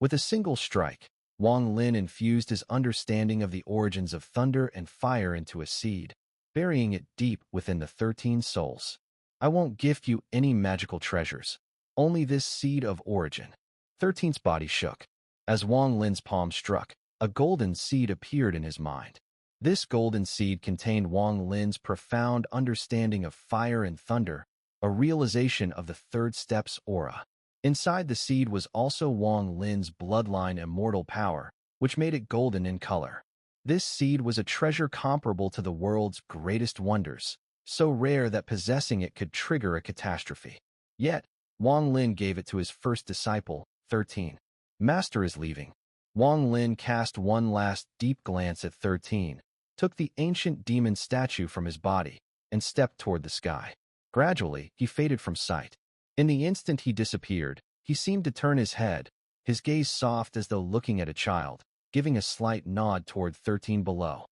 With a single strike, Wang Lin infused his understanding of the origins of thunder and fire into a seed, burying it deep within the 13 souls. I won't gift you any magical treasures, only this seed of origin. 13's body shook. As Wang Lin's palm struck, a golden seed appeared in his mind. This golden seed contained Wang Lin's profound understanding of fire and thunder, a realization of the third step's aura. Inside the seed was also Wang Lin's bloodline immortal power, which made it golden in color. This seed was a treasure comparable to the world's greatest wonders, so rare that possessing it could trigger a catastrophe. Yet, Wang Lin gave it to his first disciple, 13. Master is leaving. Wang Lin cast one last deep glance at 13, took the ancient demon statue from his body, and stepped toward the sky. Gradually, he faded from sight. In the instant he disappeared, he seemed to turn his head, his gaze soft as though looking at a child, giving a slight nod toward 13 below.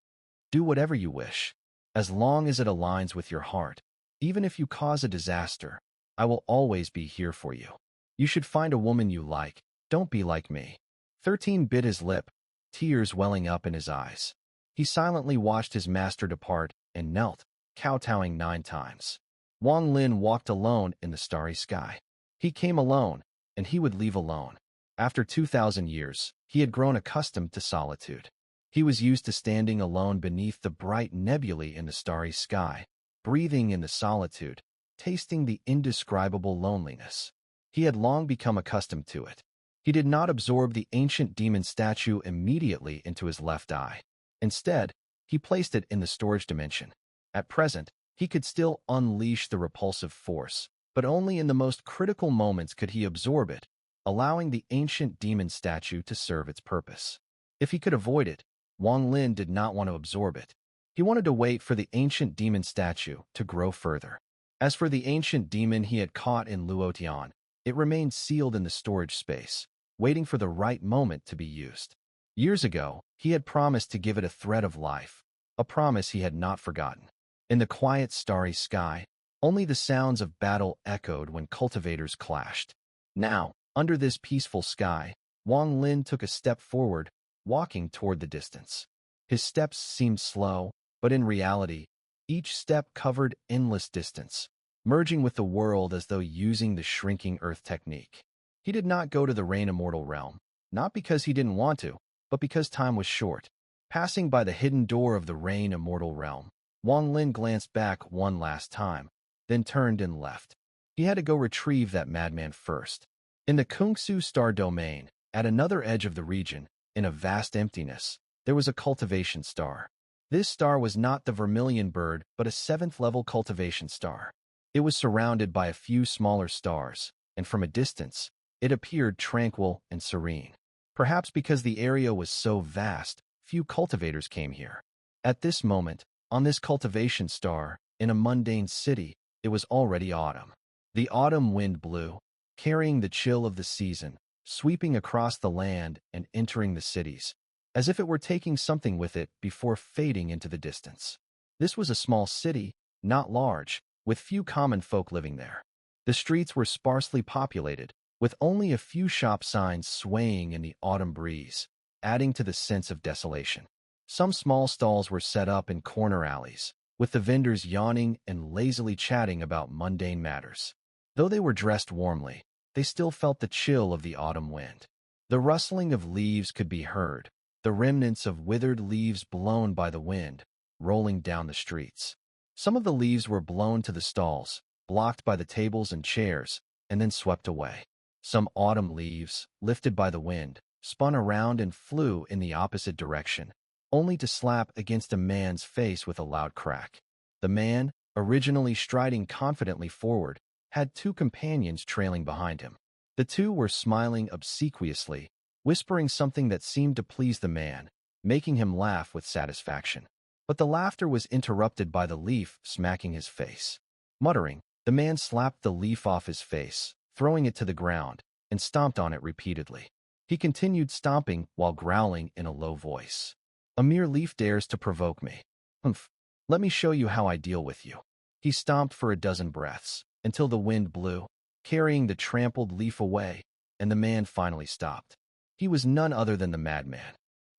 Do whatever you wish, as long as it aligns with your heart. Even if you cause a disaster, I will always be here for you. You should find a woman you like, don't be like me. 13 bit his lip, tears welling up in his eyes. He silently watched his master depart and knelt, kowtowing 9 times. Wang Lin walked alone in the starry sky. He came alone, and he would leave alone. After 2,000 years, he had grown accustomed to solitude. He was used to standing alone beneath the bright nebulae in the starry sky, breathing in the solitude, tasting the indescribable loneliness. He had long become accustomed to it. He did not absorb the ancient demon statue immediately into his left eye. Instead, he placed it in the storage dimension. At present, he could still unleash the repulsive force, but only in the most critical moments could he absorb it, allowing the ancient demon statue to serve its purpose. If he could avoid it, Wang Lin did not want to absorb it. He wanted to wait for the ancient demon statue to grow further. As for the ancient demon he had caught in Luotian, it remained sealed in the storage space, waiting for the right moment to be used. Years ago, he had promised to give it a thread of life, a promise he had not forgotten. In the quiet, starry sky, only the sounds of battle echoed when cultivators clashed. Now, under this peaceful sky, Wang Lin took a step forward, walking toward the distance. His steps seemed slow, but in reality, each step covered endless distance, merging with the world as though using the shrinking earth technique. He did not go to the Renegade Immortal realm, not because he didn't want to, but because time was short. Passing by the hidden door of the Renegade Immortal realm, Wang Lin glanced back one last time, then turned and left. He had to go retrieve that madman first. In the Kungsu Star domain, at another edge of the region, in a vast emptiness, there was a cultivation star. This star was not the vermilion bird, but a 7th-level cultivation star. It was surrounded by a few smaller stars, and from a distance, it appeared tranquil and serene. Perhaps because the area was so vast, few cultivators came here. At this moment, on this cultivation star, in a mundane city, it was already autumn. The autumn wind blew, carrying the chill of the season, sweeping across the land and entering the cities, as if it were taking something with it before fading into the distance. This was a small city, not large, with few common folk living there. The streets were sparsely populated, with only a few shop signs swaying in the autumn breeze, adding to the sense of desolation. Some small stalls were set up in corner alleys, with the vendors yawning and lazily chatting about mundane matters. Though they were dressed warmly, they still felt the chill of the autumn wind. The rustling of leaves could be heard, the remnants of withered leaves blown by the wind, rolling down the streets. Some of the leaves were blown to the stalls, blocked by the tables and chairs, and then swept away. Some autumn leaves, lifted by the wind, spun around and flew in the opposite direction, only to slap against a man's face with a loud crack. The man, originally striding confidently forward, had 2 companions trailing behind him. The 2 were smiling obsequiously, whispering something that seemed to please the man, making him laugh with satisfaction. But the laughter was interrupted by the leaf smacking his face. Muttering, the man slapped the leaf off his face, throwing it to the ground, and stomped on it repeatedly. He continued stomping while growling in a low voice. A mere leaf dares to provoke me. Humph, let me show you how I deal with you. He stomped for a dozen breaths, until the wind blew, carrying the trampled leaf away, and the man finally stopped. He was none other than the madman.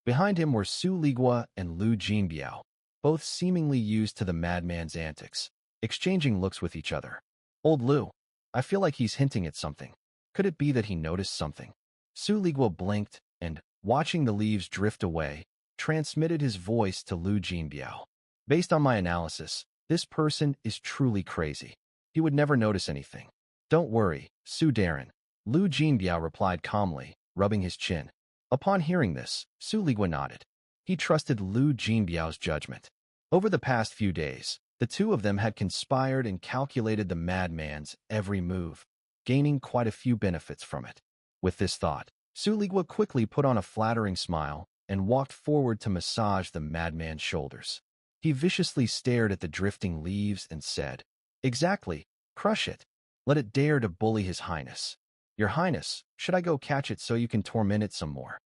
Behind him were Su Ligua and Lu Jinbiao, both seemingly used to the madman's antics, exchanging looks with each other. Old Lu, I feel like he's hinting at something. Could it be that he noticed something? Su Ligua blinked and, watching the leaves drift away, transmitted his voice to Lu Jinbiao. Based on my analysis, this person is truly crazy. He would never notice anything. Don't worry, Su Darren, Lu Jinbiao replied calmly, rubbing his chin. Upon hearing this, Su Ligua nodded. He trusted Lu Jinbiao's judgment. Over the past few days, the two of them had conspired and calculated the madman's every move, gaining quite a few benefits from it. With this thought, Su Ligua quickly put on a flattering smile and walked forward to massage the madman's shoulders. He viciously stared at the drifting leaves and said, "Exactly, crush it. Let it dare to bully His Highness. Your Highness, should I go catch it so you can torment it some more?"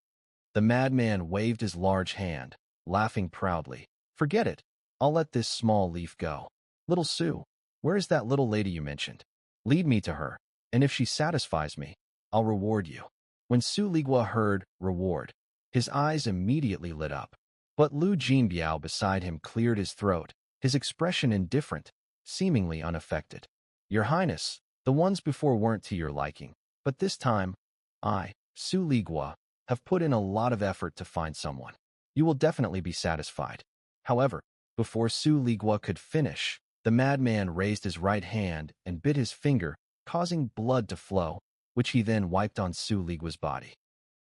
The madman waved his large hand, laughing proudly. "Forget it. I'll let this small leaf go. Little Su, where is that little lady you mentioned? Lead me to her, and if she satisfies me, I'll reward you." When Su Ligua heard reward, his eyes immediately lit up. But Lu Jinbiao beside him cleared his throat, his expression indifferent, seemingly unaffected. "Your Highness, the ones before weren't to your liking, but this time, I, Su Ligua, have put in a lot of effort to find someone. You will definitely be satisfied." However, before Su Ligua could finish, the madman raised his right hand and bit his finger, causing blood to flow, which he then wiped on Su Ligua's body.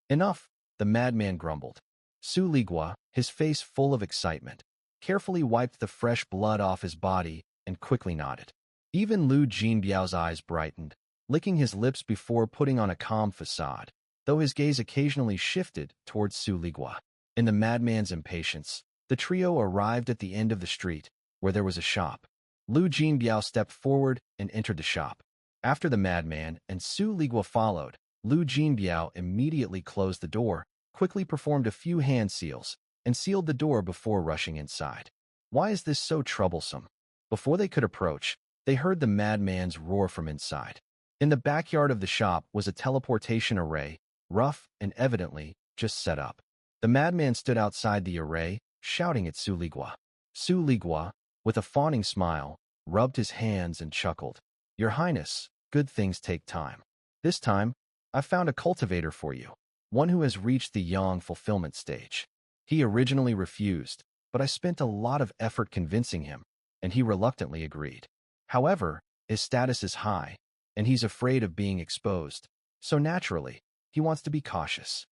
"Enough," the madman grumbled. Su Ligua, his face full of excitement, carefully wiped the fresh blood off his body and quickly nodded. Even Lu Jinbiao's eyes brightened, licking his lips before putting on a calm facade, though his gaze occasionally shifted towards Su Ligua. In the madman's impatience, the trio arrived at the end of the street, where there was a shop. Lu Jinbiao stepped forward and entered the shop. After the madman and Su Ligua followed, Lu Jinbiao immediately closed the door, quickly performed a few hand seals, and sealed the door before rushing inside. Why is this so troublesome? Before they could approach, they heard the madman's roar from inside. In the backyard of the shop was a teleportation array, rough and evidently just set up. The madman stood outside the array, shouting at Su Ligua. Su Ligua, with a fawning smile, rubbed his hands and chuckled. "Your Highness, good things take time. This time, I've found a cultivator for you, one who has reached the Yang fulfillment stage. He originally refused, but I spent a lot of effort convincing him, and he reluctantly agreed. However, his status is high, and he's afraid of being exposed, so naturally, he wants to be cautious."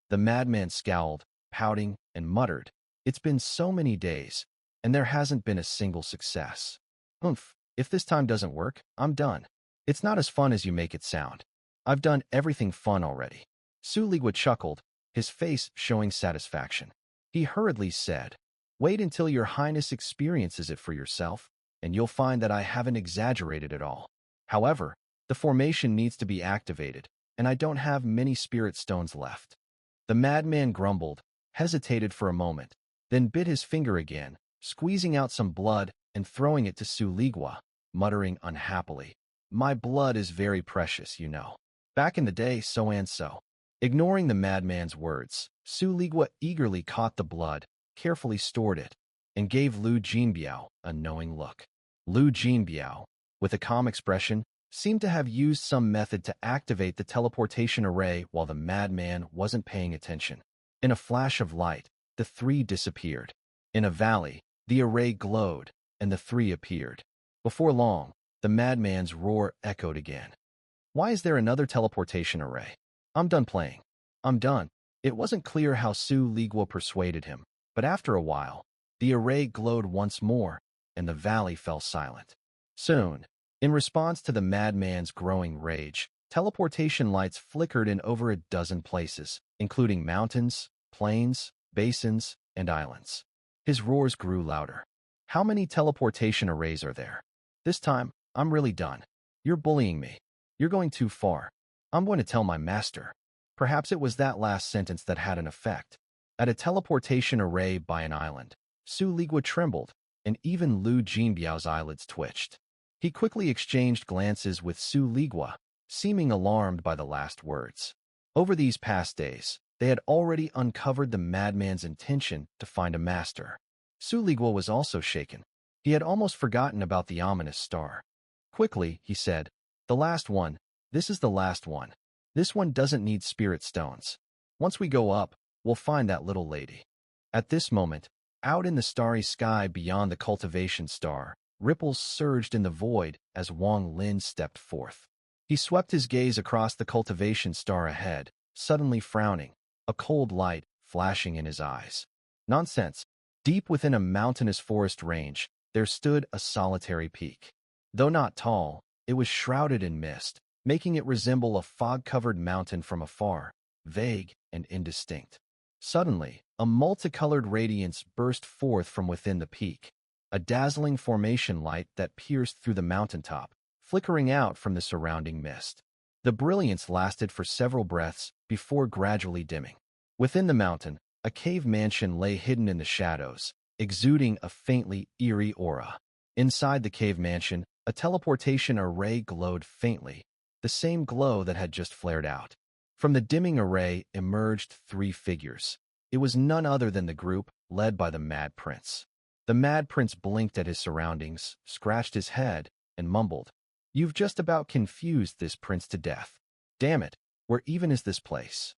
The madman scowled, pouting, and muttered, "It's been so many days, and there hasn't been a single success. If this time doesn't work, I'm done. It's not as fun as you make it sound. I've done everything fun already." Su Ligua chuckled, his face showing satisfaction. He hurriedly said, "Wait until your Highness experiences it for yourself, and you'll find that I haven't exaggerated at all. However, the formation needs to be activated, and I don't have many spirit stones left." The madman grumbled, hesitated for a moment, then bit his finger again, squeezing out some blood and throwing it to Su Ligua, muttering unhappily, "My blood is very precious, you know. Back in the day, so and so." Ignoring the madman's words, Su Ligua eagerly caught the blood, carefully stored it, and gave Lu Jinbiao a knowing look. Lu Jinbiao, with a calm expression, seemed to have used some method to activate the teleportation array while the madman wasn't paying attention. In a flash of light, the three disappeared. In a valley, the array glowed, and the three appeared. Before long, the madman's roar echoed again. "Why is there another teleportation array? I'm done playing. I'm done." It wasn't clear how Su Ligua persuaded him, but after a while, the array glowed once more, and the valley fell silent. Soon, in response to the madman's growing rage, teleportation lights flickered in over a dozen places, including mountains, plains, basins, and islands. His roars grew louder. "How many teleportation arrays are there? This time, I'm really done. You're bullying me. You're going too far. I'm going to tell my master." Perhaps it was that last sentence that had an effect. At a teleportation array by an island, Su Ligua trembled, and even Lu Jinbiao's eyelids twitched. He quickly exchanged glances with Su Ligua, seeming alarmed by the last words. Over these past days, They had already uncovered the madman's intention to find a master. Su Liguo was also shaken. He had almost forgotten about the ominous star. Quickly, he said, "The last one. This is the last one. This one doesn't need spirit stones. Once we go up, we'll find that little lady." At this moment, out in the starry sky beyond the cultivation star, ripples surged in the void as Wang Lin stepped forth. He swept his gaze across the cultivation star ahead, suddenly frowning, a cold light flashing in his eyes. Nonsense. Deep within a mountainous forest range, there stood a solitary peak. Though not tall, it was shrouded in mist, making it resemble a fog-covered mountain from afar, vague and indistinct. Suddenly, a multicolored radiance burst forth from within the peak, a dazzling formation light that pierced through the mountaintop, flickering out from the surrounding mist. The brilliance lasted for several breaths before gradually dimming. Within the mountain, a cave mansion lay hidden in the shadows, exuding a faintly eerie aura. Inside the cave mansion, a teleportation array glowed faintly, the same glow that had just flared out. From the dimming array emerged 3 figures. It was none other than the group led by the Mad Prince. The Mad Prince blinked at his surroundings, scratched his head, and mumbled, "You've just about confused this prince to death. Damn it, where even is this place?"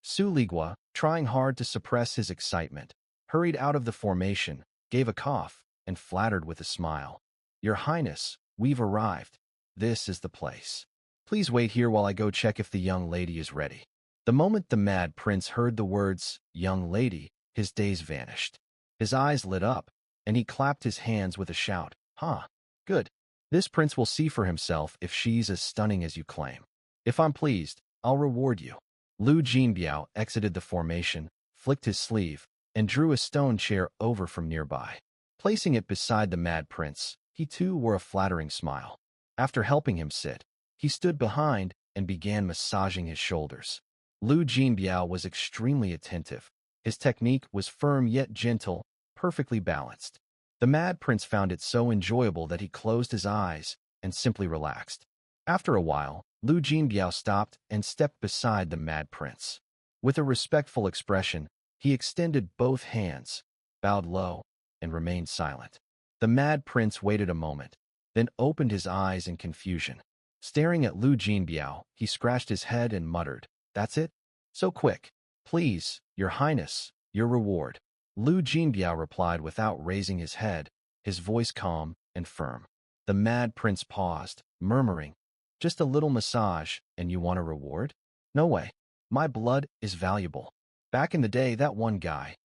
Su Liguo, trying hard to suppress his excitement, hurried out of the formation, gave a cough, and flattered with a smile. "Your Highness, we've arrived. This is the place. Please wait here while I go check if the young lady is ready." The moment the Mad Prince heard the words, "young lady," his daze vanished. His eyes lit up, and he clapped his hands with a shout. "Huh, good. This prince will see for himself if she's as stunning as you claim. If I'm pleased, I'll reward you." Lu Jinbiao exited the formation, flicked his sleeve, and drew a stone chair over from nearby. Placing it beside the Mad Prince, he too wore a flattering smile. After helping him sit, he stood behind and began massaging his shoulders. Lu Jinbiao was extremely attentive. His technique was firm yet gentle, perfectly balanced. The Mad Prince found it so enjoyable that he closed his eyes and simply relaxed. After a while, Lu Jinbiao stopped and stepped beside the Mad Prince. With a respectful expression, he extended both hands, bowed low, and remained silent. The Mad Prince waited a moment, then opened his eyes in confusion. Staring at Lu Jinbiao, he scratched his head and muttered, "That's it? So quick. Please, Your Highness, your reward." Lu Jinbiao replied without raising his head, his voice calm and firm. The Mad Prince paused, murmuring, "Just a little massage, and you want a reward? No way. My blood is valuable. Back in the day, that one guy."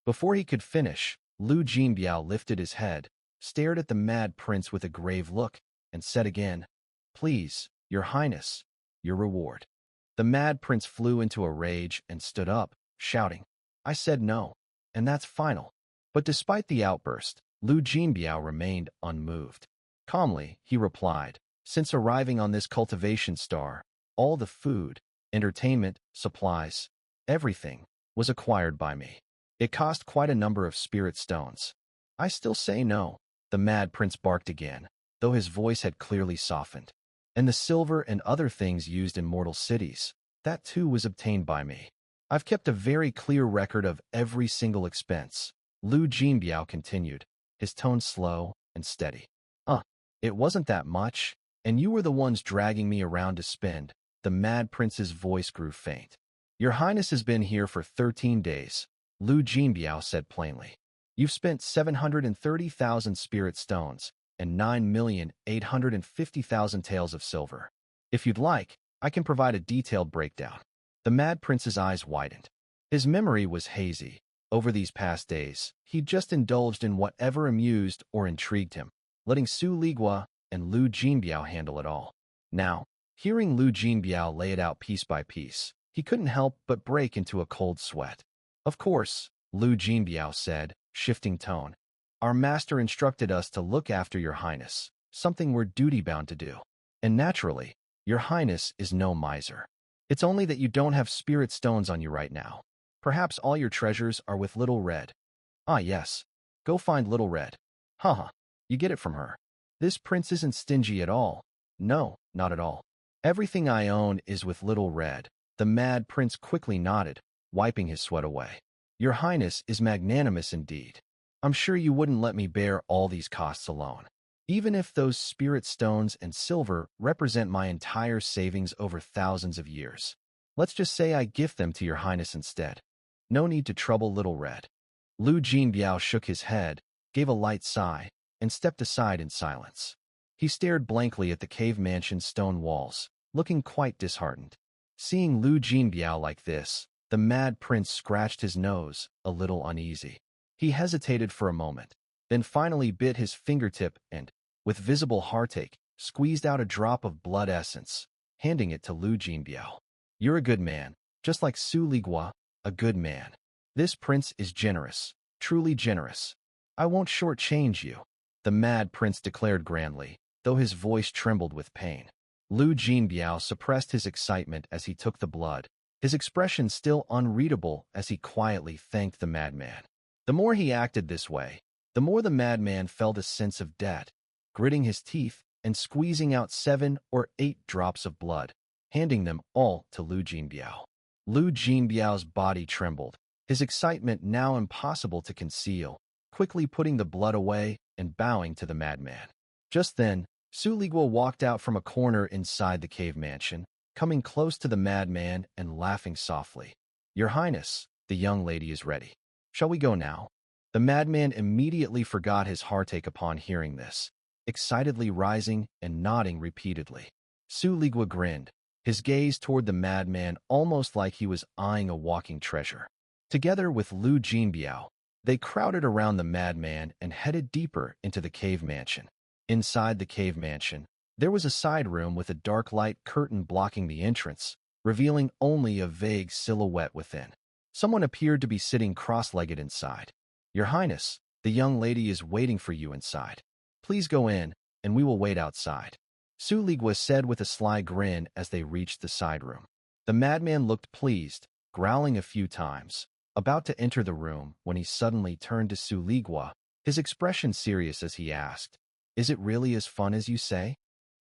Before he could finish, Lu Jinbiao lifted his head, stared at the Mad Prince with a grave look, and said again, "Please, Your Highness, your reward." The Mad Prince flew into a rage and stood up, shouting, "I said no, and that's final." But despite the outburst, Lu Jinbiao remained unmoved. Calmly, he replied, "Since arriving on this cultivation star, all the food, entertainment, supplies, everything, was acquired by me. It cost quite a number of spirit stones. I still say no." The Mad Prince barked again, though his voice had clearly softened. "And the silver and other things used in mortal cities, that too was obtained by me. I've kept a very clear record of every single expense." Lu Jinbiao continued, his tone slow and steady. It wasn't that much, and you were the ones dragging me around to spend." The Mad Prince's voice grew faint. "Your Highness has been here for 13 days, Lu Jinbiao said plainly. "You've spent 730,000 spirit stones and 9,850,000 taels of silver. If you'd like, I can provide a detailed breakdown." The Mad Prince's eyes widened. His memory was hazy. Over these past days, he'd just indulged in whatever amused or intrigued him, letting Su Liguo and Lu Jinbiao handle it all. Now, hearing Lu Jinbiao lay it out piece by piece, he couldn't help but break into a cold sweat. "Of course," Lu Jinbiao said, shifting tone. "Our master instructed us to look after Your Highness, something we're duty-bound to do. And naturally, Your Highness is no miser. It's only that you don't have spirit stones on you right now. Perhaps all your treasures are with Little Red." "Ah, yes. Go find Little Red." "Haha, you get it from her. This prince isn't stingy at all. No, not at all. Everything I own is with Little Red." The Mad Prince quickly nodded, wiping his sweat away. Your Highness is magnanimous indeed. I'm sure you wouldn't let me bear all these costs alone. Even if those spirit stones and silver represent my entire savings over thousands of years. Let's just say I gift them to your Highness instead. No need to trouble Little Red. Lu Jinbiao shook his head, gave a light sigh, and stepped aside in silence. He stared blankly at the cave mansion's stone walls, looking quite disheartened. Seeing Lu Jinbiao like this, the Mad Prince scratched his nose, a little uneasy. He hesitated for a moment, then finally bit his fingertip and, with visible heartache, squeezed out a drop of blood essence, handing it to Lu Jinbiao. You're a good man, just like Su Ligua, a good man. This prince is generous, truly generous. I won't shortchange you, the Mad Prince declared grandly, though his voice trembled with pain. Lu Jinbiao suppressed his excitement as he took the blood, his expression still unreadable as he quietly thanked the madman. The more he acted this way, the more the madman felt a sense of debt, gritting his teeth and squeezing out 7 or 8 drops of blood, handing them all to Lu Jinbiao. Lu Jinbiao's body trembled, his excitement now impossible to conceal, quickly putting the blood away and bowing to the madman. Just then, Su Ligua walked out from a corner inside the cave mansion, coming close to the madman and laughing softly. Your Highness, the young lady is ready. Shall we go now? The madman immediately forgot his heartache upon hearing this, excitedly rising and nodding repeatedly. Su Ligua grinned, his gaze toward the madman almost like he was eyeing a walking treasure. Together with Lu Jinbiao, they crowded around the madman and headed deeper into the cave mansion. Inside the cave mansion, there was a side room with a dark light curtain blocking the entrance, revealing only a vague silhouette within. Someone appeared to be sitting cross-legged inside. Your Highness, the young lady is waiting for you inside. Please go in, and we will wait outside. Su Ligua said with a sly grin as they reached the side room. The madman looked pleased, growling a few times, about to enter the room when he suddenly turned to Su Ligua, his expression serious as he asked, Is it really as fun as you say?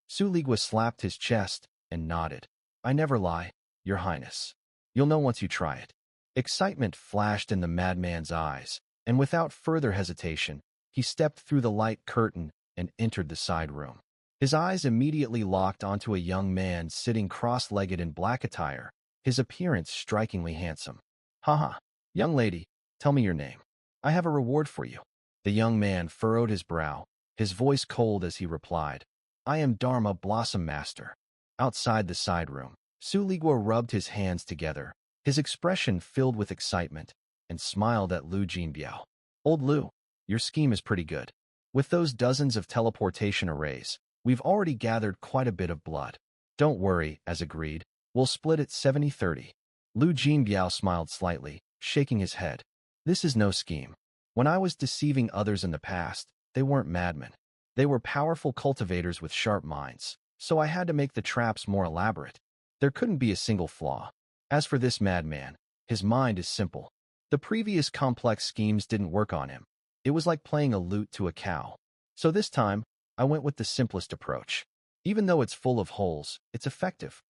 Su Ligua slapped his chest and nodded. I never lie, Your Highness. You'll know once you try it. Excitement flashed in the madman's eyes, and without further hesitation, he stepped through the light curtain and entered the side room. His eyes immediately locked onto a young man sitting cross-legged in black attire, his appearance strikingly handsome. Haha, young lady, tell me your name. I have a reward for you. The young man furrowed his brow, his voice cold as he replied, I am Dharma Blossom Master. Outside the side room, Su Ligua rubbed his hands together, his expression filled with excitement, and smiled at Lu Jinbiao. Old Lu, your scheme is pretty good. With those dozens of teleportation arrays, we've already gathered quite a bit of blood. Don't worry, as agreed, we'll split it 70-30. Lu Jinbiao smiled slightly, shaking his head. This is no scheme. When I was deceiving others in the past, they weren't madmen. They were powerful cultivators with sharp minds, so I had to make the traps more elaborate. There couldn't be a single flaw. As for this madman, his mind is simple. The previous complex schemes didn't work on him. It was like playing a lute to a cow. So this time, I went with the simplest approach. Even though it's full of holes, it's effective.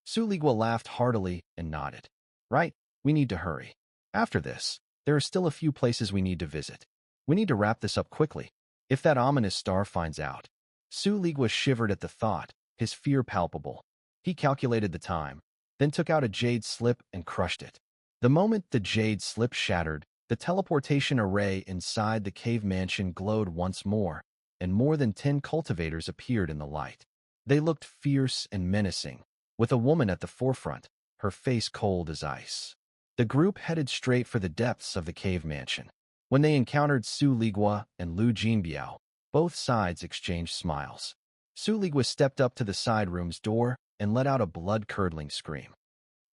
Su Ligua laughed heartily and nodded. Right, we need to hurry. After this, there are still a few places we need to visit. We need to wrap this up quickly. If that ominous star finds out. Su Ligua shivered at the thought, his fear palpable. He calculated the time, then took out a jade slip and crushed it. The moment the jade slip shattered, the teleportation array inside the cave mansion glowed once more, and more than 10 cultivators appeared in the light. They looked fierce and menacing, with a woman at the forefront, her face cold as ice. The group headed straight for the depths of the cave mansion. When they encountered Su Ligua and Lu Jinbiao, both sides exchanged smiles. Su Ligua stepped up to the side room's door and let out a blood-curdling scream.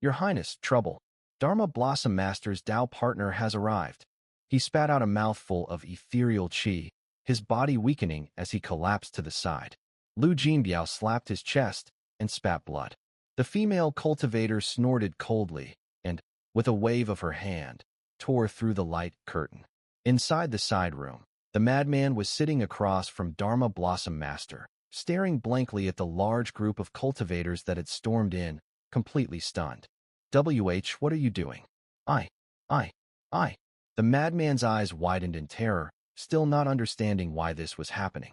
Your Highness, trouble. Dharma Blossom Master's Dao partner has arrived. He spat out a mouthful of ethereal qi, his body weakening as he collapsed to the side. Lu Jinbiao slapped his chest and spat blood. The female cultivator snorted coldly and, with a wave of her hand, tore through the light curtain. Inside the side room, the madman was sitting across from Dharma Blossom Master, staring blankly at the large group of cultivators that had stormed in, completely stunned. What are you doing? I, I, I. The madman's eyes widened in terror, still not understanding why this was happening.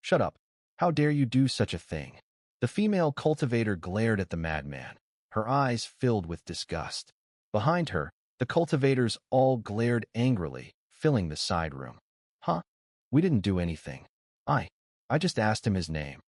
Shut up. How dare you do such a thing? The female cultivator glared at the madman, her eyes filled with disgust. Behind her, the cultivators all glared angrily, filling the side room. Huh? We didn't do anything. I just asked him his name.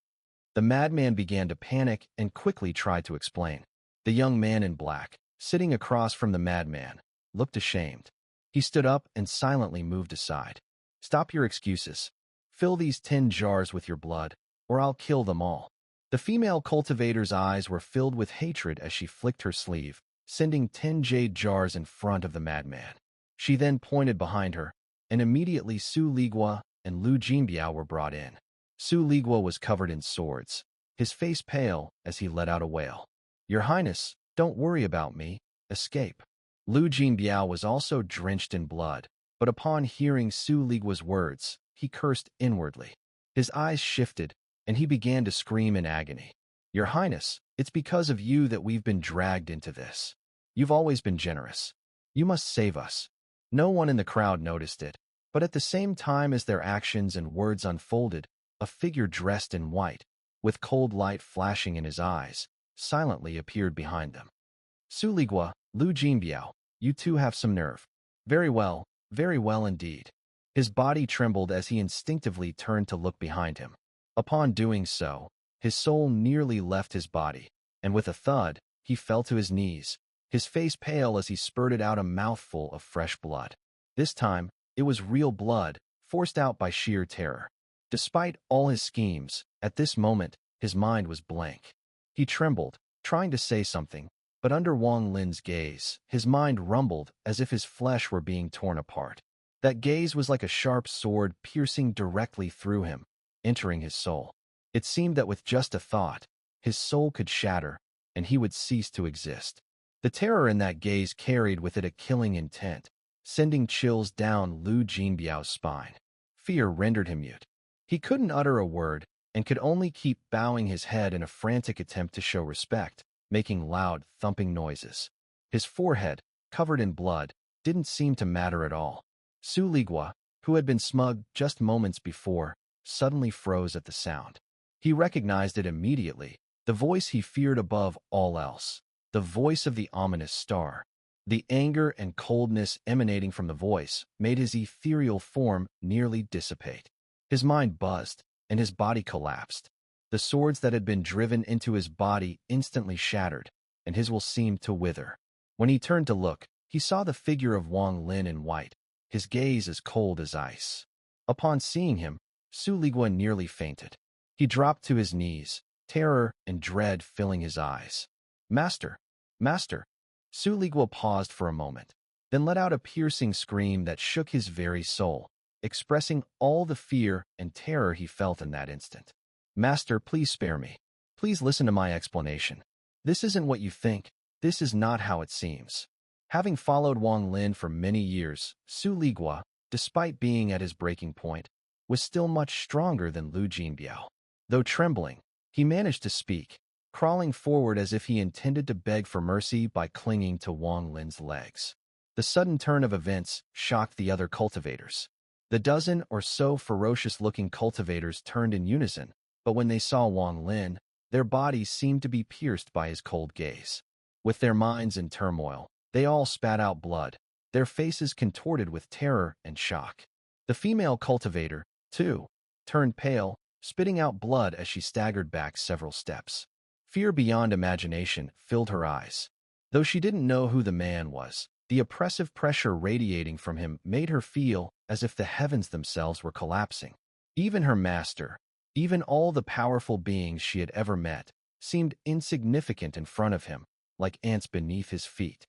The madman began to panic and quickly tried to explain. The young man in black, sitting across from the madman, looked ashamed. He stood up and silently moved aside. Stop your excuses. Fill these tin jars with your blood, or I'll kill them all. The female cultivator's eyes were filled with hatred as she flicked her sleeve, sending 10 jade jars in front of the madman. She then pointed behind her, and immediately Su Ligua and Lu Jinbiao were brought in. Su Ligua was covered in swords, his face pale as he let out a wail. Your Highness, don't worry about me. Escape. Lu Jinbiao was also drenched in blood, but upon hearing Su Ligua's words, he cursed inwardly. His eyes shifted, and he began to scream in agony. Your Highness, it's because of you that we've been dragged into this. You've always been generous. You must save us. No one in the crowd noticed it, but at the same time as their actions and words unfolded, a figure dressed in white, with cold light flashing in his eyes, silently appeared behind them. Su Ligua, Lu Jinbiao, you two have some nerve. Very well indeed. His body trembled as he instinctively turned to look behind him. Upon doing so, his soul nearly left his body, and with a thud, he fell to his knees, his face pale as he spurted out a mouthful of fresh blood. This time, it was real blood, forced out by sheer terror. Despite all his schemes, at this moment, his mind was blank. He trembled, trying to say something, but under Wang Lin's gaze, his mind rumbled as if his flesh were being torn apart. That gaze was like a sharp sword piercing directly through him, entering his soul. It seemed that with just a thought, his soul could shatter, and he would cease to exist. The terror in that gaze carried with it a killing intent, sending chills down Lu Jinbiao's spine. Fear rendered him mute. He couldn't utter a word, and could only keep bowing his head in a frantic attempt to show respect, making loud, thumping noises. His forehead, covered in blood, didn't seem to matter at all. Su Ligua, who had been smug just moments before, suddenly froze at the sound. He recognized it immediately, the voice he feared above all else, the voice of the ominous star. The anger and coldness emanating from the voice made his ethereal form nearly dissipate. His mind buzzed, and his body collapsed. The swords that had been driven into his body instantly shattered, and his will seemed to wither. When he turned to look, he saw the figure of Wang Lin in white, his gaze as cold as ice. Upon seeing him, Su Ligua nearly fainted. He dropped to his knees, terror and dread filling his eyes. Master! Master! Su Ligua paused for a moment, then let out a piercing scream that shook his very soul, expressing all the fear and terror he felt in that instant. Master, please spare me. Please listen to my explanation. This isn't what you think. This is not how it seems. Having followed Wang Lin for many years, Su Ligua, despite being at his breaking point, was still much stronger than Lu Jinbiao. Though trembling, he managed to speak, crawling forward as if he intended to beg for mercy by clinging to Wang Lin's legs. The sudden turn of events shocked the other cultivators. The dozen or so ferocious-looking cultivators turned in unison, but when they saw Wang Lin, their bodies seemed to be pierced by his cold gaze. With their minds in turmoil, they all spat out blood, their faces contorted with terror and shock. The female cultivator, too, turned pale, spitting out blood as she staggered back several steps. Fear beyond imagination filled her eyes. Though she didn't know who the man was, the oppressive pressure radiating from him made her feel as if the heavens themselves were collapsing. Even her master, even all the powerful beings she had ever met, seemed insignificant in front of him, like ants beneath his feet.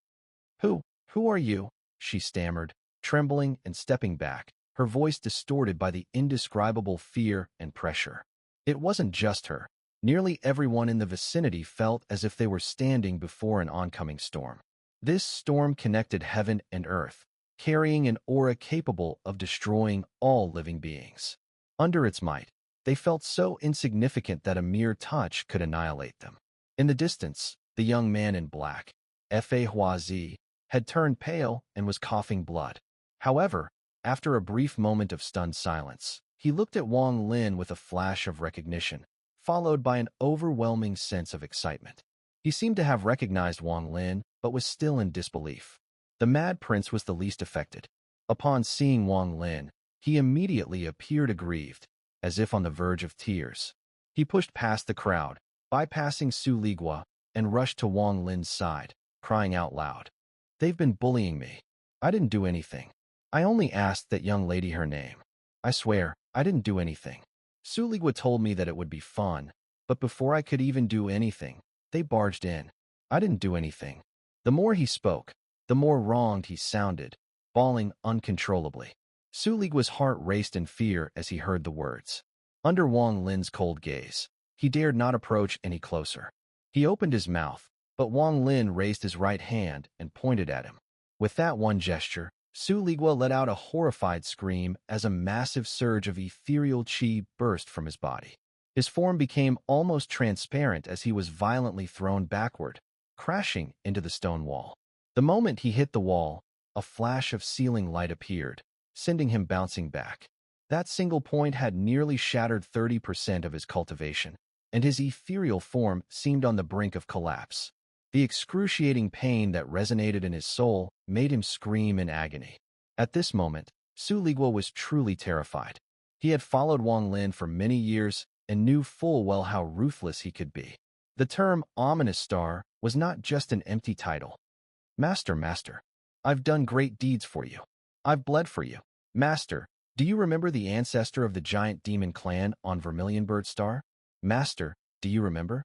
Who are you?" she stammered, trembling and stepping back, her voice distorted by the indescribable fear and pressure. It wasn't just her. Nearly everyone in the vicinity felt as if they were standing before an oncoming storm. This storm connected heaven and earth, carrying an aura capable of destroying all living beings. Under its might, they felt so insignificant that a mere touch could annihilate them. In the distance, the young man in black, Fa Huazi, had turned pale and was coughing blood. However, after a brief moment of stunned silence, he looked at Wang Lin with a flash of recognition, followed by an overwhelming sense of excitement. He seemed to have recognized Wang Lin, but was still in disbelief. The Mad Prince was the least affected. Upon seeing Wang Lin, he immediately appeared aggrieved, as if on the verge of tears. He pushed past the crowd, bypassing Su Ligua, and rushed to Wang Lin's side, crying out loud. "They've been bullying me. I didn't do anything. I only asked that young lady her name. I swear, I didn't do anything. Su Ligua told me that it would be fun, but before I could even do anything, they barged in. I didn't do anything." The more he spoke, the more wronged he sounded, bawling uncontrollably. Su Ligua's heart raced in fear as he heard the words. Under Wang Lin's cold gaze, he dared not approach any closer. He opened his mouth, but Wang Lin raised his right hand and pointed at him. With that one gesture, Su Ligua let out a horrified scream as a massive surge of ethereal qi burst from his body. His form became almost transparent as he was violently thrown backward, crashing into the stone wall. The moment he hit the wall, a flash of ceiling light appeared, sending him bouncing back. That single point had nearly shattered 30% of his cultivation, and his ethereal form seemed on the brink of collapse. The excruciating pain that resonated in his soul made him scream in agony. At this moment, Su Ligua was truly terrified. He had followed Wang Lin for many years and knew full well how ruthless he could be. The term ominous star was not just an empty title. Master, I've done great deeds for you. I've bled for you. Master, do you remember the ancestor of the giant demon clan on Vermilion Bird Star? Master, do you remember?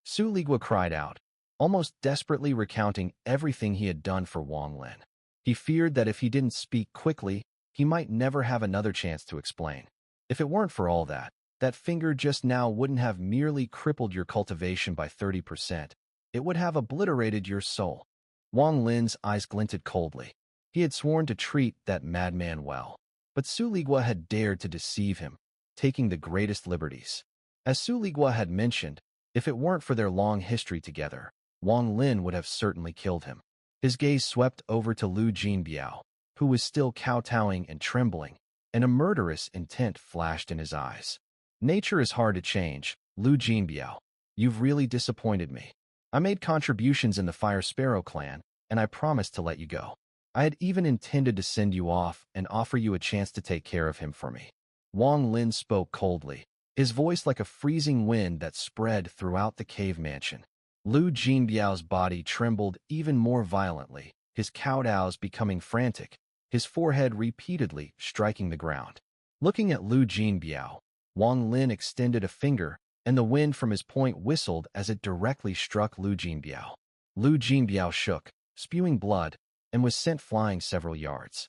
Su Ligua cried out, almost desperately recounting everything he had done for Wang Lin. He feared that if he didn't speak quickly, he might never have another chance to explain. If it weren't for all that, that finger just now wouldn't have merely crippled your cultivation by 30%. It would have obliterated your soul. Wang Lin's eyes glinted coldly. He had sworn to treat that madman well. But Su Ligua had dared to deceive him, taking the greatest liberties. As Su Ligua had mentioned, if it weren't for their long history together, Wang Lin would have certainly killed him. His gaze swept over to Lu Jinbiao, who was still kowtowing and trembling, and a murderous intent flashed in his eyes. Nature is hard to change, Lu Jinbiao. You've really disappointed me. I made contributions in the Fire Sparrow clan, and I promised to let you go. I had even intended to send you off and offer you a chance to take care of him for me. Wang Lin spoke coldly, his voice like a freezing wind that spread throughout the cave mansion. Lu Jinbiao's body trembled even more violently, his kowtows becoming frantic, his forehead repeatedly striking the ground. Looking at Lu Jinbiao, Wang Lin extended a finger, and the wind from his point whistled as it directly struck Lu Jinbiao. Lu Jinbiao shook, spewing blood, and was sent flying several yards.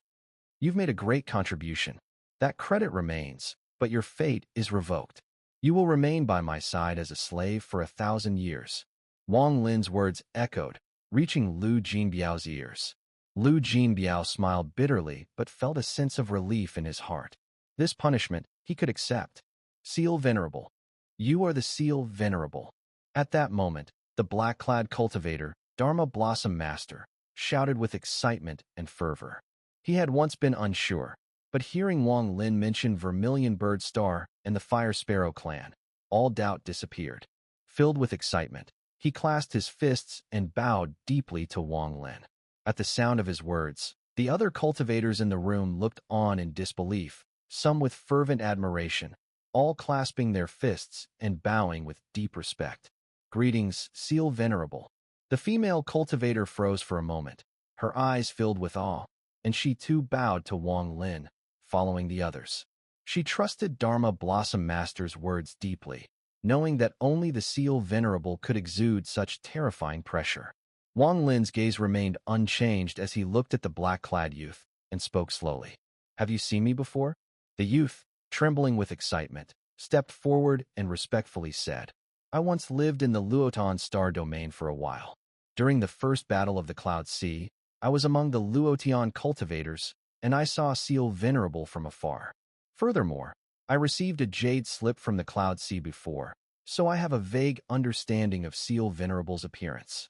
You've made a great contribution. That credit remains, but your fate is revoked. You will remain by my side as a slave for 1,000 years. Wang Lin's words echoed, reaching Lu Jinbiao's ears. Lu Jinbiao smiled bitterly but felt a sense of relief in his heart. This punishment he could accept. Seal Venerable. You are the Seal Venerable. At that moment, the black-clad cultivator, Dharma Blossom Master, shouted with excitement and fervor. He had once been unsure, but hearing Wang Lin mention Vermilion Bird Star and the Fire Sparrow clan, all doubt disappeared. Filled with excitement, he clasped his fists and bowed deeply to Wang Lin. At the sound of his words, the other cultivators in the room looked on in disbelief, some with fervent admiration, all clasping their fists and bowing with deep respect. Greetings, Seal Venerable. The female cultivator froze for a moment, her eyes filled with awe, and she too bowed to Wang Lin, following the others. She trusted Dharma Blossom Master's words deeply, knowing that only the Seal Venerable could exude such terrifying pressure. Wang Lin's gaze remained unchanged as he looked at the black-clad youth and spoke slowly. Have you seen me before? The youth, trembling with excitement, stepped forward and respectfully said, I once lived in the Luotan star domain for a while. During the first battle of the Cloud Sea, I was among the Luotian cultivators, and I saw Seal Venerable from afar. Furthermore, I received a jade slip from the Cloud Sea before, so I have a vague understanding of Seal Venerable's appearance.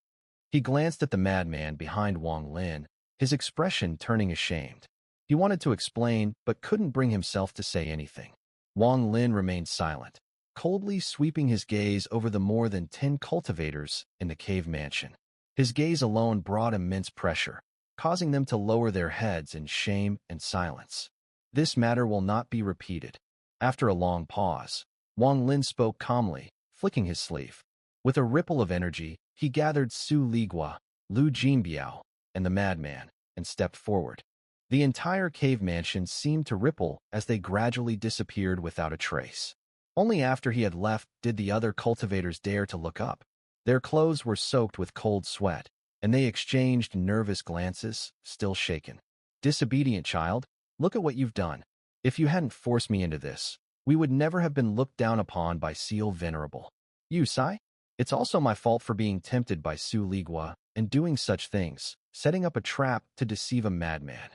He glanced at the madman behind Wang Lin, his expression turning ashamed. He wanted to explain, but couldn't bring himself to say anything. Wang Lin remained silent, coldly sweeping his gaze over the more than 10 cultivators in the cave mansion. His gaze alone brought immense pressure, causing them to lower their heads in shame and silence. This matter will not be repeated. After a long pause, Wang Lin spoke calmly, flicking his sleeve. With a ripple of energy, he gathered Su Ligua, Lu Jinbiao, and the madman, and stepped forward. The entire cave mansion seemed to ripple as they gradually disappeared without a trace. Only after he had left did the other cultivators dare to look up. Their clothes were soaked with cold sweat, and they exchanged nervous glances, still shaken. "Disobedient child, look at what you've done. If you hadn't forced me into this, we would never have been looked down upon by Seal Venerable. You, Sai? It's also my fault for being tempted by Su Ligua and doing such things, setting up a trap to deceive a madman."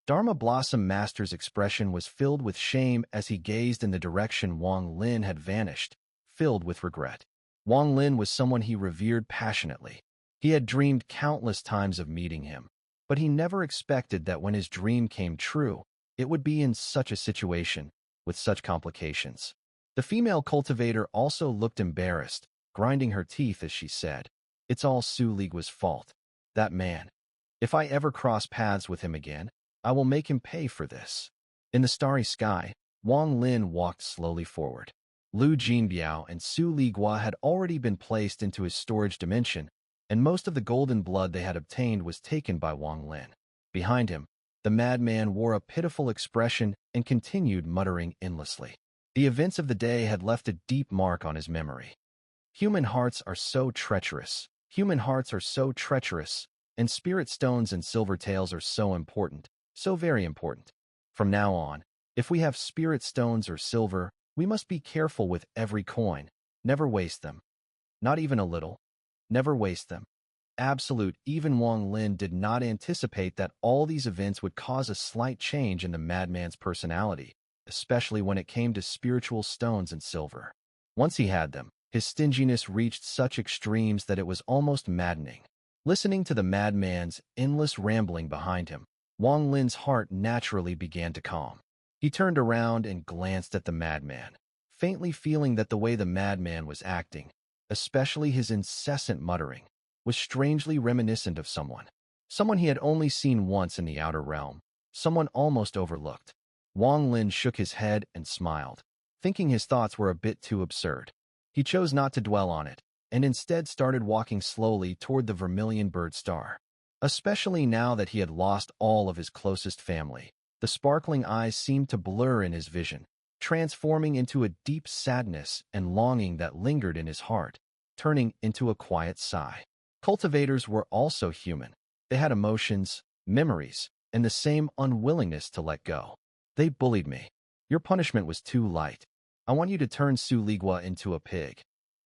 Dharma Blossom Master's expression was filled with shame as he gazed in the direction Wang Lin had vanished, filled with regret. Wang Lin was someone he revered passionately. He had dreamed countless times of meeting him, but he never expected that when his dream came true, it would be in such a situation, with such complications. The female cultivator also looked embarrassed, grinding her teeth as she said, "It's all Su Ligua's fault. That man. If I ever cross paths with him again, I will make him pay for this." In the starry sky, Wang Lin walked slowly forward. Lu Jinbiao and Su Ligua had already been placed into his storage dimension, and most of the golden blood they had obtained was taken by Wang Lin. Behind him, the madman wore a pitiful expression and continued muttering endlessly. The events of the day had left a deep mark on his memory. Human hearts are so treacherous. Human hearts are so treacherous, and spirit stones and silver tails are so important. So very important. From now on, if we have spirit stones or silver, we must be careful with every coin. Never waste them. Not even a little. Never waste them. Absolute. Even Wang Lin did not anticipate that all these events would cause a slight change in the madman's personality, especially when it came to spiritual stones and silver. Once he had them, his stinginess reached such extremes that it was almost maddening. Listening to the madman's endless rambling behind him, Wang Lin's heart naturally began to calm. He turned around and glanced at the madman, faintly feeling that the way the madman was acting, especially his incessant muttering, was strangely reminiscent of someone he had only seen once in the outer realm, someone almost overlooked. Wang Lin shook his head and smiled, thinking his thoughts were a bit too absurd. He chose not to dwell on it, and instead started walking slowly toward the Vermilion Bird Star. Especially now that he had lost all of his closest family, the sparkling eyes seemed to blur in his vision, transforming into a deep sadness and longing that lingered in his heart, turning into a quiet sigh. Cultivators were also human. They had emotions, memories, and the same unwillingness to let go. "They bullied me. Your punishment was too light. I want you to turn Su Ligua into a pig."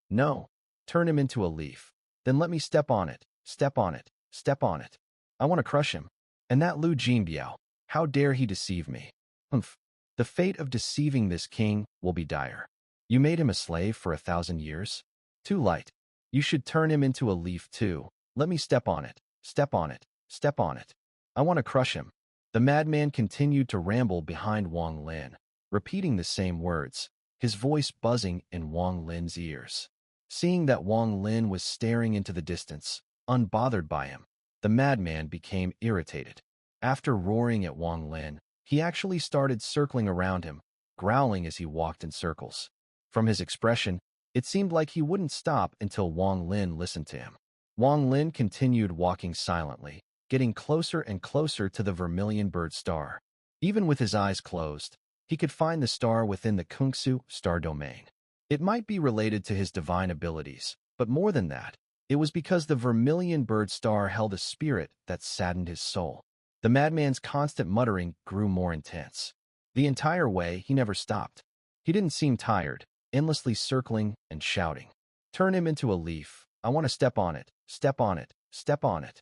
"No, turn him into a leaf. Then let me step on it, step on it. Step on it. I want to crush him. And that Lu Jinbiao, how dare he deceive me? Humph. The fate of deceiving this king will be dire. You made him a slave for 1,000 years? Too light. You should turn him into a leaf too. Let me step on it, step on it, step on it. I want to crush him." The madman continued to ramble behind Wang Lin, repeating the same words, his voice buzzing in Wang Lin's ears. Seeing that Wang Lin was staring into the distance, unbothered by him, the madman became irritated. After roaring at Wang Lin, he actually started circling around him, growling as he walked in circles. From his expression, it seemed like he wouldn't stop until Wang Lin listened to him. Wang Lin continued walking silently, getting closer and closer to the Vermilion Bird Star. Even with his eyes closed, he could find the star within the Kungsu star domain. It might be related to his divine abilities, but more than that, it was because the Vermilion Bird Star held a spirit that saddened his soul. The madman's constant muttering grew more intense. The entire way, he never stopped. He didn't seem tired, endlessly circling and shouting. "Turn him into a leaf. I want to step on it, step on it, step on it."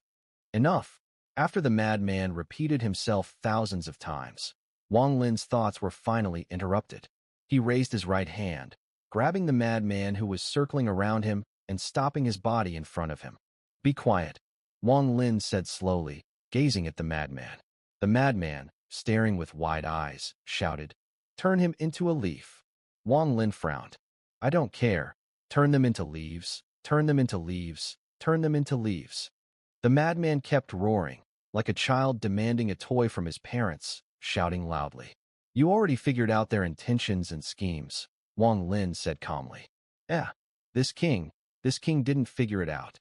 Enough. After the madman repeated himself thousands of times, Wang Lin's thoughts were finally interrupted. He raised his right hand, grabbing the madman who was circling around him and stopping his body in front of him. Be quiet, Wang Lin said slowly, gazing at the madman. The madman, staring with wide eyes, shouted, "Turn him into a leaf." Wang Lin frowned. "I don't care. Turn them into leaves, turn them into leaves, turn them into leaves." The madman kept roaring, like a child demanding a toy from his parents, shouting loudly. "You already figured out their intentions and schemes," Wang Lin said calmly. "Eh, this king didn't figure it out."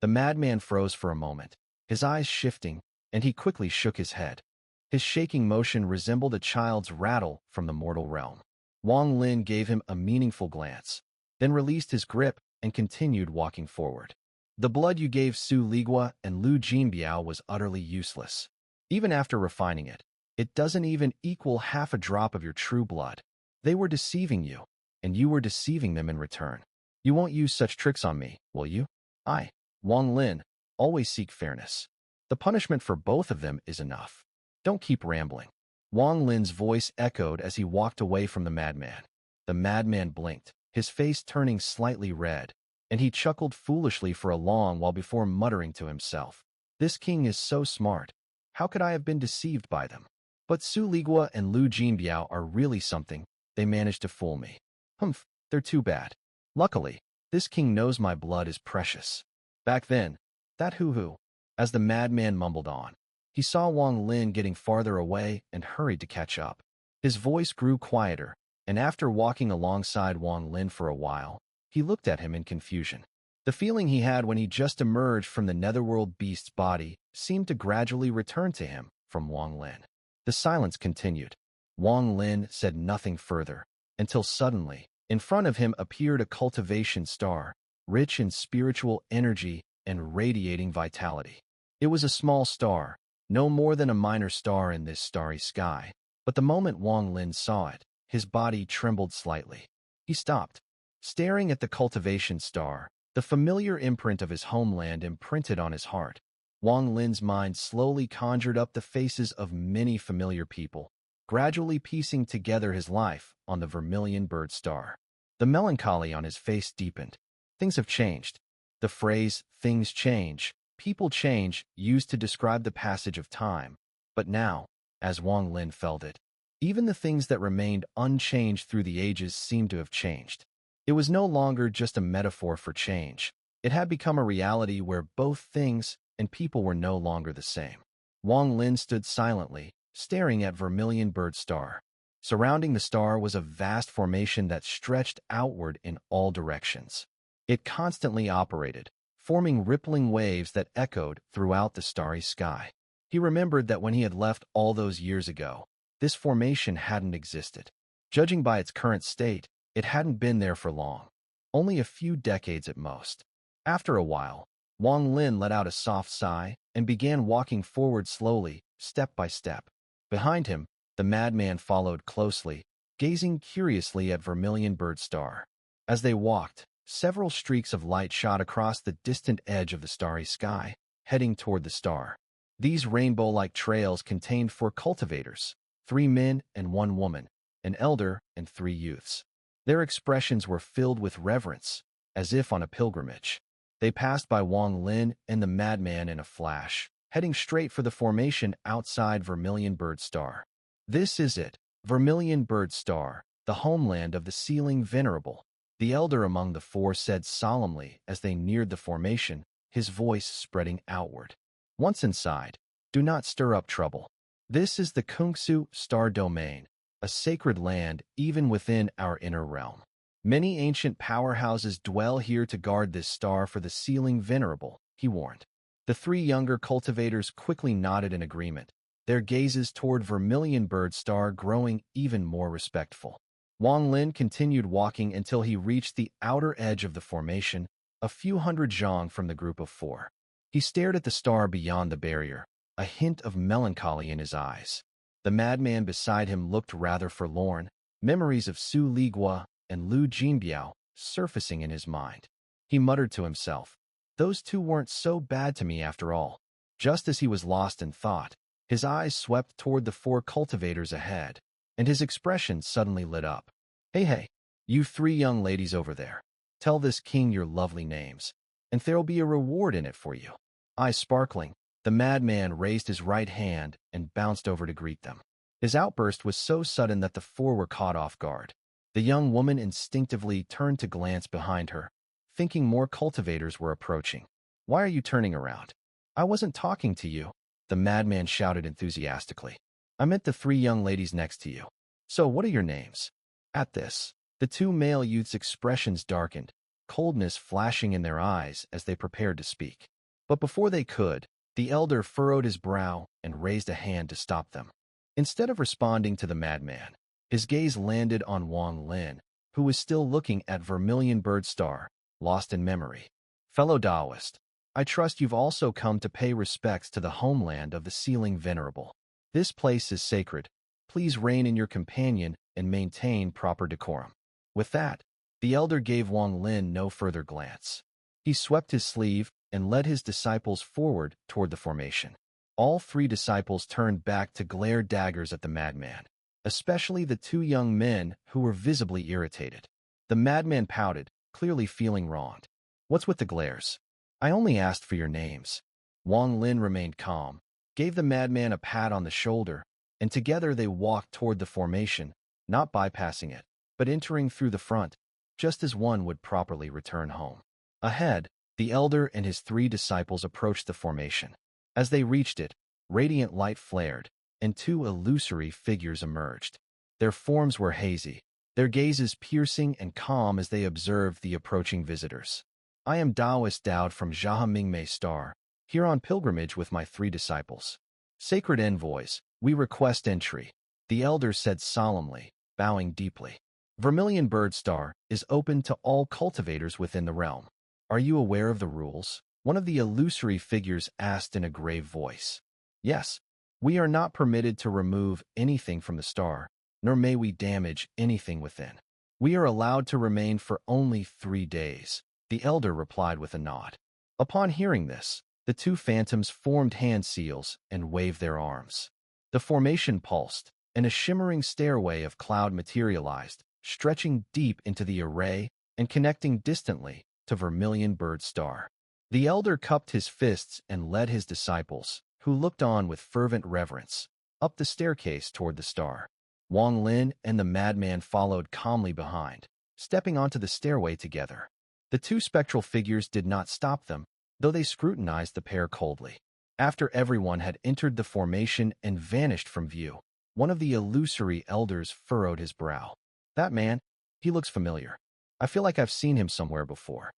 The madman froze for a moment, his eyes shifting, and he quickly shook his head. His shaking motion resembled a child's rattle from the mortal realm. Wang Lin gave him a meaningful glance, then released his grip and continued walking forward. "The blood you gave Su Ligua and Lu Jinbiao was utterly useless. Even after refining it, it doesn't even equal half a drop of your true blood. They were deceiving you, and you were deceiving them in return. You won't use such tricks on me, will you? I, Wang Lin, always seek fairness. The punishment for both of them is enough. Don't keep rambling." Wang Lin's voice echoed as he walked away from the madman. The madman blinked, his face turning slightly red, and he chuckled foolishly for a long while before muttering to himself, "This king is so smart. How could I have been deceived by them? But Su Ligua and Lu Jinbiao are really something. They managed to fool me. Humph, they're too bad. Luckily, this king knows my blood is precious." Back then, that hoo-hoo. As the madman mumbled on, he saw Wang Lin getting farther away and hurried to catch up. His voice grew quieter, and after walking alongside Wang Lin for a while, he looked at him in confusion. The feeling he had when he just emerged from the netherworld beast's body seemed to gradually return to him from Wang Lin. The silence continued. Wang Lin said nothing further, until suddenly, in front of him appeared a cultivation star, rich in spiritual energy and radiating vitality. It was a small star, no more than a minor star in this starry sky, but the moment Wang Lin saw it, his body trembled slightly. He stopped, staring at the cultivation star, the familiar imprint of his homeland imprinted on his heart. Wang Lin's mind slowly conjured up the faces of many familiar people, gradually piecing together his life on the vermilion bird star. The melancholy on his face deepened. Things have changed. The phrase, "things change," "people change," used to describe the passage of time. But now, as Wang Lin felt it, even the things that remained unchanged through the ages seemed to have changed. It was no longer just a metaphor for change. It had become a reality where both things and people were no longer the same. Wang Lin stood silently, staring at vermilion bird star. Surrounding the star was a vast formation that stretched outward in all directions. It constantly operated, forming rippling waves that echoed throughout the starry sky. He remembered that when he had left all those years ago, this formation hadn't existed. Judging by its current state, it hadn't been there for long, only a few decades at most. After a while, Wang Lin let out a soft sigh and began walking forward slowly, step by step. Behind him, the madman followed closely, gazing curiously at vermilion bird star. As they walked, several streaks of light shot across the distant edge of the starry sky, heading toward the star. These rainbow-like trails contained 4 cultivators, 3 men and 1 woman, an elder and 3 youths. Their expressions were filled with reverence, as if on a pilgrimage. They passed by Wang Lin and the madman in a flash, heading straight for the formation outside Vermilion Bird Star. "This is it, Vermilion Bird Star, the homeland of the Sealing Venerable," the elder among the 4 said solemnly as they neared the formation, his voice spreading outward. "Once inside, do not stir up trouble. This is the Kungsu Star Domain, a sacred land even within our inner realm. Many ancient powerhouses dwell here to guard this star for the Sealing Venerable," he warned. The 3 younger cultivators quickly nodded in agreement, their gazes toward Vermilion Bird Star growing even more respectful. Wang Lin continued walking until he reached the outer edge of the formation, a few hundred zhang from the group of 4. He stared at the star beyond the barrier, a hint of melancholy in his eyes. The madman beside him looked rather forlorn, memories of Su Ligua and Lu Jinbiao surfacing in his mind. He muttered to himself, "Those 2 weren't so bad to me after all." Just as he was lost in thought, his eyes swept toward the 4 cultivators ahead, and his expression suddenly lit up. Hey, you 3 young ladies over there. Tell this king your lovely names. and there'll be a reward in it for you. Eyes sparkling, the madman raised his right hand and bounced over to greet them. His outburst was so sudden that the four were caught off guard. The young woman instinctively turned to glance behind her, thinking more cultivators were approaching. Why are you turning around? I wasn't talking to you, the madman shouted enthusiastically. I meant the three young ladies next to you. So what are your names? At this, the two male youths' expressions darkened, coldness flashing in their eyes as they prepared to speak. But before they could, the elder furrowed his brow and raised a hand to stop them. Instead of responding to the madman, his gaze landed on Wang Lin, who was still looking at Vermilion Bird Star, lost in memory. Fellow Taoist, I trust you've also come to pay respects to the homeland of the Sealing Venerable. This place is sacred. Please rein in your companion and maintain proper decorum. With that, the elder gave Wang Lin no further glance. He swept his sleeve and led his disciples forward toward the formation. All three disciples turned back to glare daggers at the madman, especially the two young men who were visibly irritated. The madman pouted, clearly feeling wronged. What's with the glares? I only asked for your names. Wang Lin remained calm, gave the madman a pat on the shoulder, and together they walked toward the formation, not bypassing it, but entering through the front, just as one would properly return home. Ahead, the elder and his three disciples approached the formation. As they reached it, radiant light flared, and two illusory figures emerged. Their forms were hazy, their gazes piercing and calm as they observed the approaching visitors. I am Taoist Dowd from Jaha Mingmei Star, here on pilgrimage with my three disciples. Sacred envoys, we request entry, the elder said solemnly, bowing deeply. Vermilion Bird Star is open to all cultivators within the realm. Are you aware of the rules? One of the illusory figures asked in a grave voice. Yes, we are not permitted to remove anything from the star, nor may we damage anything within. We are allowed to remain for only 3 days, the elder replied with a nod. Upon hearing this, the two phantoms formed hand seals and waved their arms. The formation pulsed, and a shimmering stairway of cloud materialized, stretching deep into the array and connecting distantly to Vermilion Bird Star. The elder cupped his fists and led his disciples, who looked on with fervent reverence, up the staircase toward the star. Wang Lin and the madman followed calmly behind, stepping onto the stairway together. The two spectral figures did not stop them, though they scrutinized the pair coldly. After everyone had entered the formation and vanished from view, one of the illusory elders furrowed his brow. That man, he looks familiar. I feel like I've seen him somewhere before.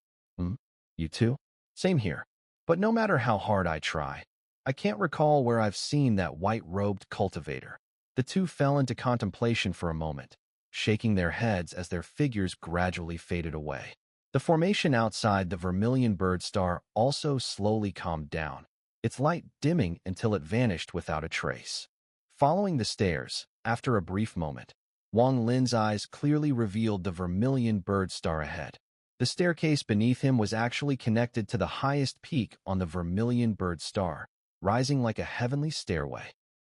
You too? Same here. But no matter how hard I try, I can't recall where I've seen that white-robed cultivator. The two fell into contemplation for a moment, shaking their heads as their figures gradually faded away. The formation outside the Vermilion Bird Star also slowly calmed down, its light dimming until it vanished without a trace. Following the stairs, after a brief moment, Wang Lin's eyes clearly revealed the Vermilion Bird Star ahead. The staircase beneath him was actually connected to the highest peak on the Vermilion Bird Star, rising like a heavenly stairway.